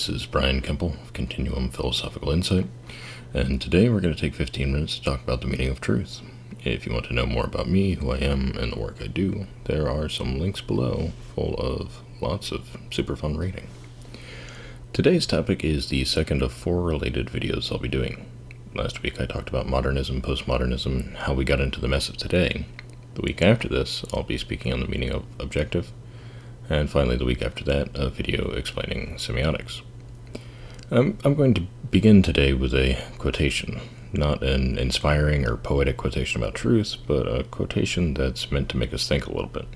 This is Brian Kemple of Continuum Philosophical Insight, and today we're going to take 15 minutes to talk about the meaning of truth. If you want to know more about me, who I am, and the work I do, there are some links below full of lots of super fun reading. Today's topic is the second of 4 related videos I'll be doing. Last week I talked about modernism, postmodernism, and how we got into the mess of today. The week after this, I'll be speaking on the meaning of objective. And finally, the week after that, a video explaining semiotics. I'm going to begin today with a quotation. Not an inspiring or poetic quotation about truth, but a quotation that's meant to make us think a little bit.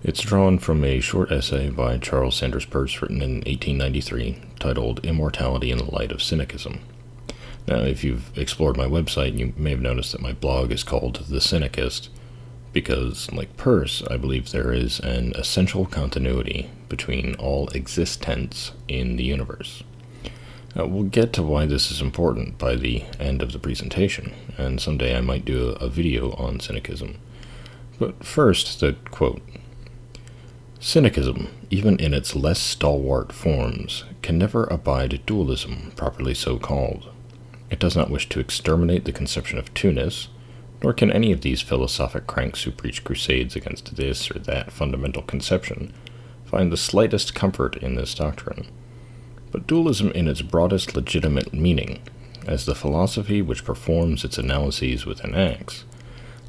It's drawn from a short essay by Charles Sanders Peirce written in 1893, titled Immortality in the Light of Cynicism. Now, if you've explored my website, you may have noticed that my blog is called The Cynicist, because, like Peirce, I believe there is an essential continuity between all existence in the universe. We'll get to why this is important by the end of the presentation, and someday I might do a video on cynicism. But first, the quote. Cynicism, even in its less stalwart forms, can never abide dualism, properly so called. It does not wish to exterminate the conception of two-ness, nor can any of these philosophic cranks who preach crusades against this or that fundamental conception find the slightest comfort in this doctrine. But dualism in its broadest legitimate meaning, as the philosophy which performs its analyses within acts,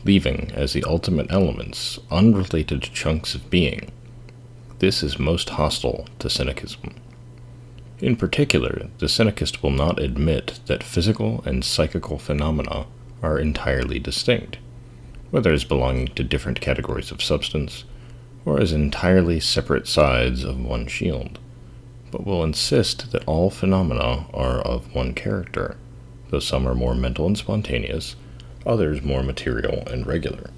leaving as the ultimate elements unrelated chunks of being, this is most hostile to cynicism. In particular, the cynicist will not admit that physical and psychical phenomena are entirely distinct, whether as belonging to different categories of substance, or as entirely separate sides of one shield, but will insist that all phenomena are of one character, though some are more mental and spontaneous, others more material and regular.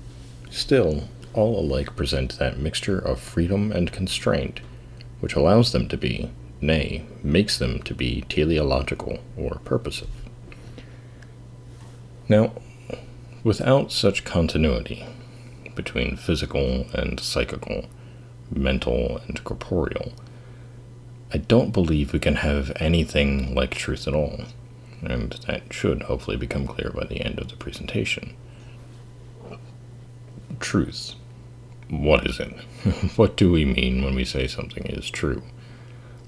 Still, all alike present that mixture of freedom and constraint, which allows them to be, nay, makes them to be teleological or purposive. Now, without such continuity between physical and psychical, mental and corporeal, I don't believe we can have anything like truth at all, and that should hopefully become clear by the end of the presentation. Truth. What is it? What do we mean when we say something is true?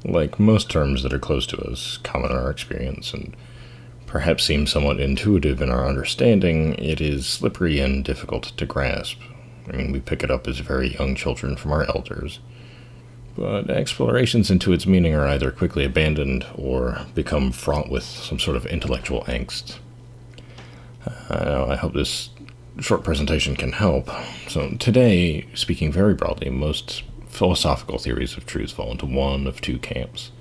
Like most terms that are close to us, common in our experience, and perhaps seem somewhat intuitive in our understanding, it is slippery and difficult to grasp. We pick it up as very young children from our elders, but explorations into its meaning are either quickly abandoned or become fraught with some sort of intellectual angst. I hope this short presentation can help. So today, speaking very broadly, most philosophical theories of truth fall into one of two camps.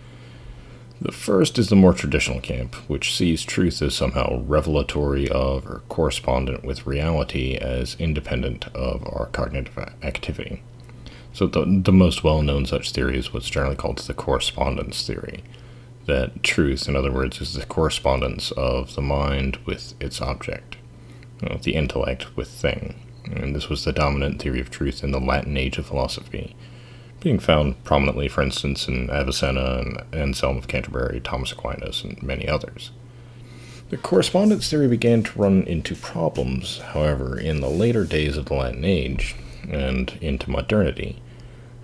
The first is the more traditional camp, which sees truth as somehow revelatory of or correspondent with reality as independent of our cognitive activity. So the most well-known such theory is what's generally called the correspondence theory, that truth, in other words, is the correspondence of the mind with its object, the intellect with thing. And this was the dominant theory of truth in the Latin age of philosophy, being found prominently, for instance, in Avicenna and Anselm of Canterbury, Thomas Aquinas, and many others. The correspondence theory began to run into problems, however, in the later days of the Latin age and into modernity,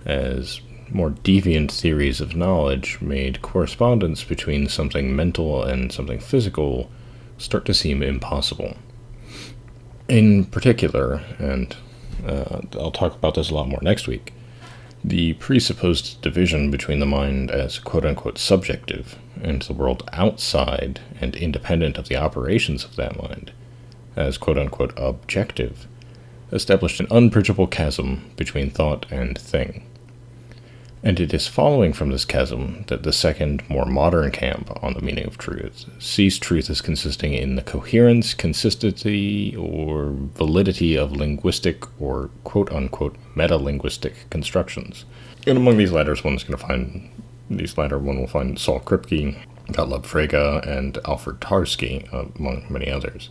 as more deviant theories of knowledge made correspondence between something mental and something physical start to seem impossible. In particular, and I'll talk about this a lot more next week, the presupposed division between the mind as quote-unquote subjective and the world outside and independent of the operations of that mind as quote-unquote objective established an unbridgeable chasm between thought and thing. And it is following from this chasm that the second, more modern camp on the meaning of truth sees truth as consisting in the coherence, consistency, or validity of linguistic or quote-unquote meta-linguistic constructions. And among these latter, one will find Saul Kripke, Gottlob Frege, and Alfred Tarski, among many others.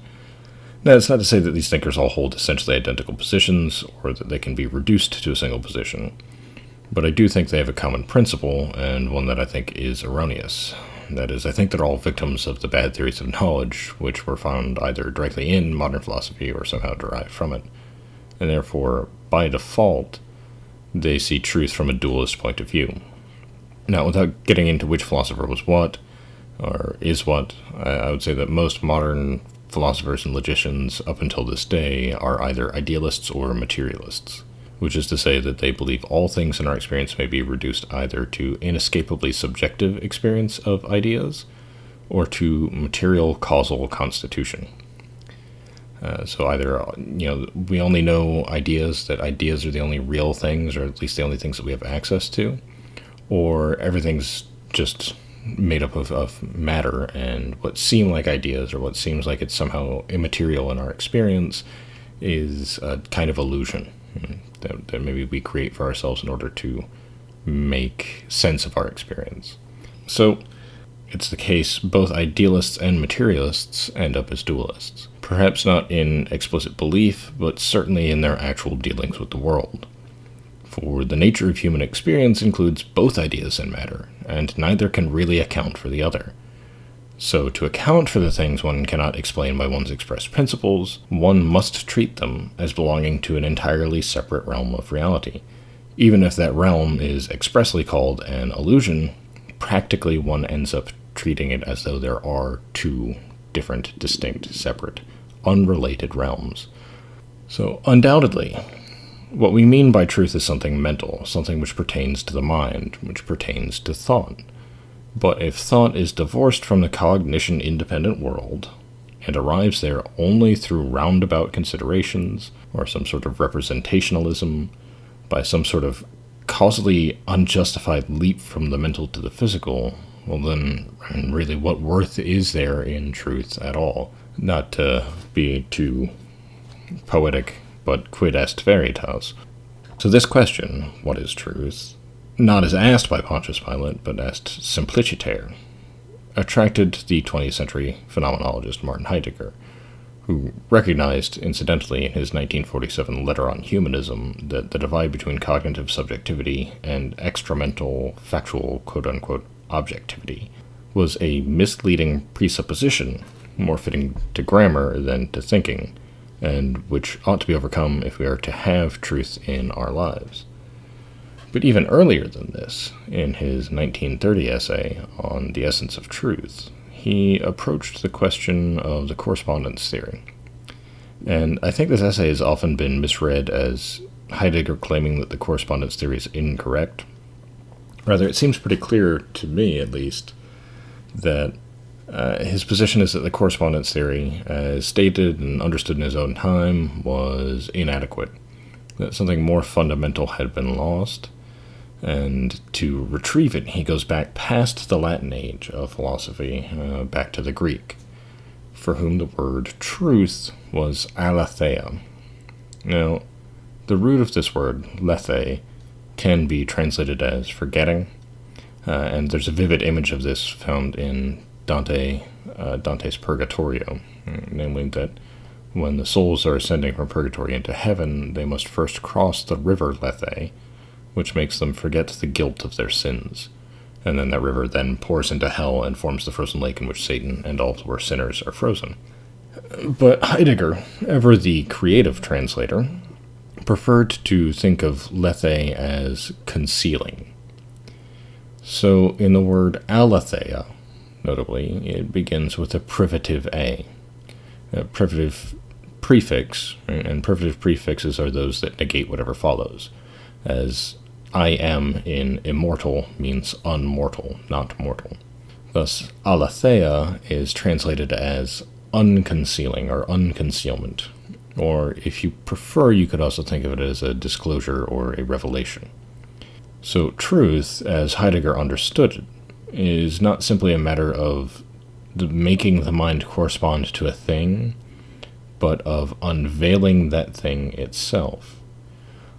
Now, it's not to say that these thinkers all hold essentially identical positions, or that they can be reduced to a single position. But I do think they have a common principle, and one that I think is erroneous. That is, I think they're all victims of the bad theories of knowledge, which were found either directly in modern philosophy or somehow derived from it. And therefore, by default, they see truth from a dualist point of view. Now, without getting into which philosopher was what, or is what, I would say that most modern philosophers and logicians up until this day are either idealists or materialists, which is to say that they believe all things in our experience may be reduced either to inescapably subjective experience of ideas or to material causal constitution. So either, we only know ideas, that ideas are the only real things, or at least the only things that we have access to, or everything's just made up of matter, and what seem like ideas, or what seems like it's somehow immaterial in our experience, is a kind of illusion that maybe we create for ourselves in order to make sense of our experience. So it's the case both idealists and materialists end up as dualists. Perhaps not in explicit belief, but certainly in their actual dealings with the world. For the nature of human experience includes both ideas and matter, and neither can really account for the other. So to account for the things one cannot explain by one's expressed principles, one must treat them as belonging to an entirely separate realm of reality. Even if that realm is expressly called an illusion, practically one ends up treating it as though there are two different, distinct, separate, unrelated realms. So undoubtedly, what we mean by truth is something mental, something which pertains to the mind, which pertains to thought. But if thought is divorced from the cognition-independent world, and arrives there only through roundabout considerations, or some sort of representationalism, by some sort of causally unjustified leap from the mental to the physical, well then, really, what worth is there in truth at all? Not to be too poetic, but quid est veritas. So this question, what is truth, not as asked by Pontius Pilate, but asked simpliciter, attracted the 20th century phenomenologist Martin Heidegger, who recognized, incidentally, in his 1947 letter on humanism, that the divide between cognitive subjectivity and extramental, factual, quote-unquote, objectivity was a misleading presupposition, more fitting to grammar than to thinking, and which ought to be overcome if we are to have truth in our lives. But even earlier than this, in his 1930 essay on the essence of truth, he approached the question of the correspondence theory. And I think this essay has often been misread as Heidegger claiming that the correspondence theory is incorrect. Rather, it seems pretty clear, to me at least, that his position is that the correspondence theory, as stated and understood in his own time, was inadequate, that something more fundamental had been lost, and to retrieve it, he goes back past the Latin age of philosophy, back to the Greek, for whom the word truth was aletheia. Now, the root of this word, lethe, can be translated as forgetting, and there's a vivid image of this found in Dante's Purgatorio, namely that when the souls are ascending from purgatory into heaven, they must first cross the river Lethe, which makes them forget the guilt of their sins, and then that river then pours into hell and forms the frozen lake in which Satan and all who are sinners are frozen. But Heidegger, ever the creative translator, preferred to think of lethe as concealing. So in the word aletheia, notably, it begins with a privative a privative prefix, and privative prefixes are those that negate whatever follows, as I am in immortal means unmortal, not mortal. Thus, aletheia is translated as unconcealing or unconcealment, or if you prefer, you could also think of it as a disclosure or a revelation. So truth, as Heidegger understood it, is not simply a matter of making the mind correspond to a thing, but of unveiling that thing itself.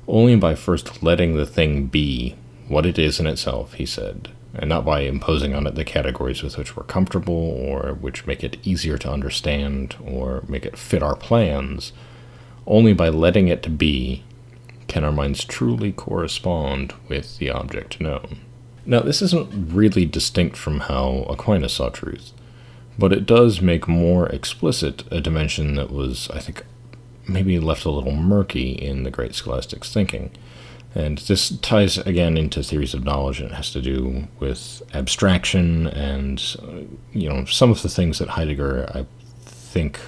Only by first letting the thing be what it is in itself, he said, and not by imposing on it the categories with which we're comfortable, or which make it easier to understand, or make it fit our plans. Only by letting it be can our minds truly correspond with the object known? Now, this isn't really distinct from how Aquinas saw truth, but it does make more explicit a dimension that was, I think, maybe left a little murky in the great scholastics' thinking. And this ties again into theories of knowledge, and it has to do with abstraction and, some of the things that Heidegger, I think,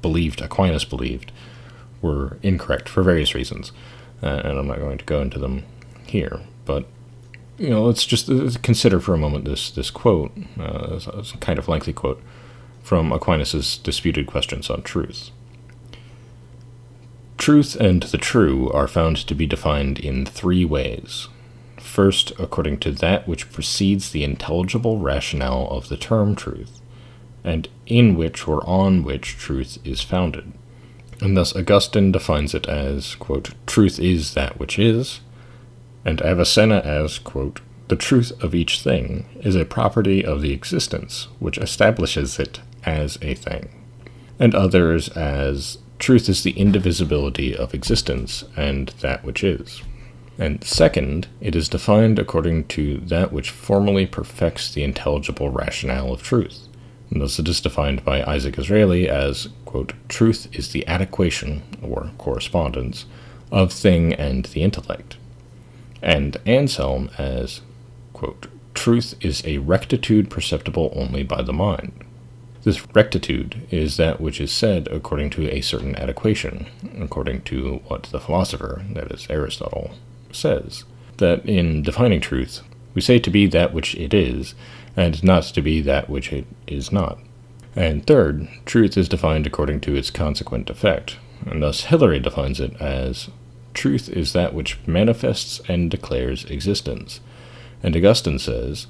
Aquinas believed, were incorrect for various reasons. And I'm not going to go into them here. But, let's just consider for a moment this quote, it's a kind of lengthy quote, from Aquinas' Disputed Questions on Truth. Truth and the true are found to be defined in three ways. First, according to that which precedes the intelligible rationale of the term truth, and in which or on which truth is founded. And thus Augustine defines it as, quote, truth is that which is, and Avicenna as, quote, the truth of each thing is a property of the existence which establishes it as a thing, and others as truth is the indivisibility of existence and that which is. And second, it is defined according to that which formally perfects the intelligible rationale of truth. And thus it is defined by Isaac Israeli as, quote, truth is the adequation, or correspondence, of thing and the intellect. And Anselm as, quote, truth is a rectitude perceptible only by the mind. This rectitude is that which is said according to a certain adequation, according to what the philosopher, that is Aristotle, says, that in defining truth, we say to be that which it is, and not to be that which it is not. And third, truth is defined according to its consequent effect, and thus Hilary defines it as, truth is that which manifests and declares existence, and Augustine says,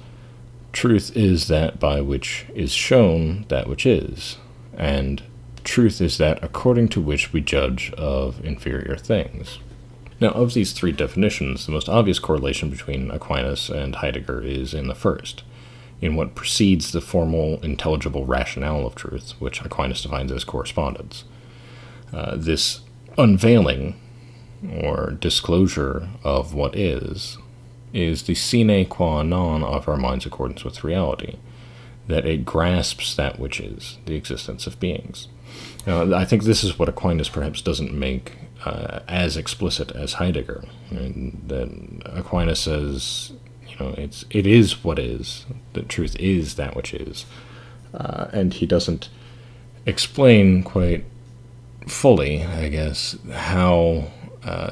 truth is that by which is shown that which is, and truth is that according to which we judge of inferior things. Now, of these three definitions, the most obvious correlation between Aquinas and Heidegger is in the first, in what precedes the formal, intelligible rationale of truth, which Aquinas defines as correspondence. This unveiling, or disclosure of what is the sine qua non of our mind's accordance with reality, that it grasps that which is the existence of beings. I think this is what Aquinas perhaps doesn't make as explicit as Heidegger. That Aquinas says, it is what is, that truth is that which is, and he doesn't explain quite fully, I guess, how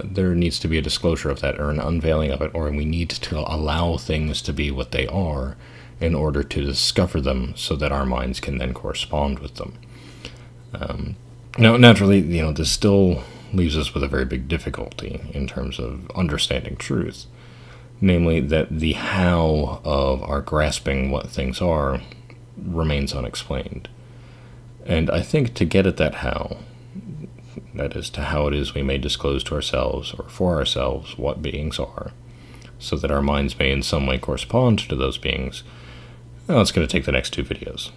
there needs to be a disclosure of that, or an unveiling of it, or we need to allow things to be what they are in order to discover them so that our minds can then correspond with them. Now, naturally, this still leaves us with a very big difficulty in terms of understanding truth, namely that the how of our grasping what things are remains unexplained. And I think to get at that how, that is, to how it is we may disclose to ourselves or for ourselves what beings are, so that our minds may in some way correspond to those beings, well, it's going to take the next two videos.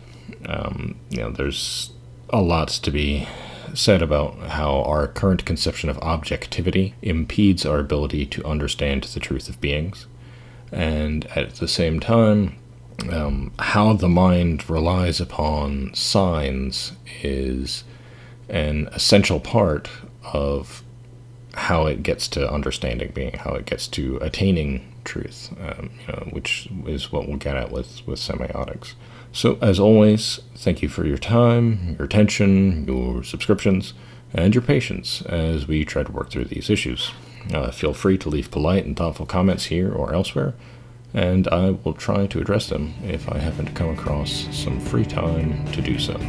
There's a lot to be said about how our current conception of objectivity impedes our ability to understand the truth of beings, and at the same time, how the mind relies upon signs is an essential part of how it gets to understanding being, how it gets to attaining truth, which is what we'll get at with semiotics. So, as always, thank you for your time, your attention, your subscriptions, and your patience as we try to work through these issues. Feel free to leave polite and thoughtful comments here or elsewhere, and I will try to address them if I happen to come across some free time to do so.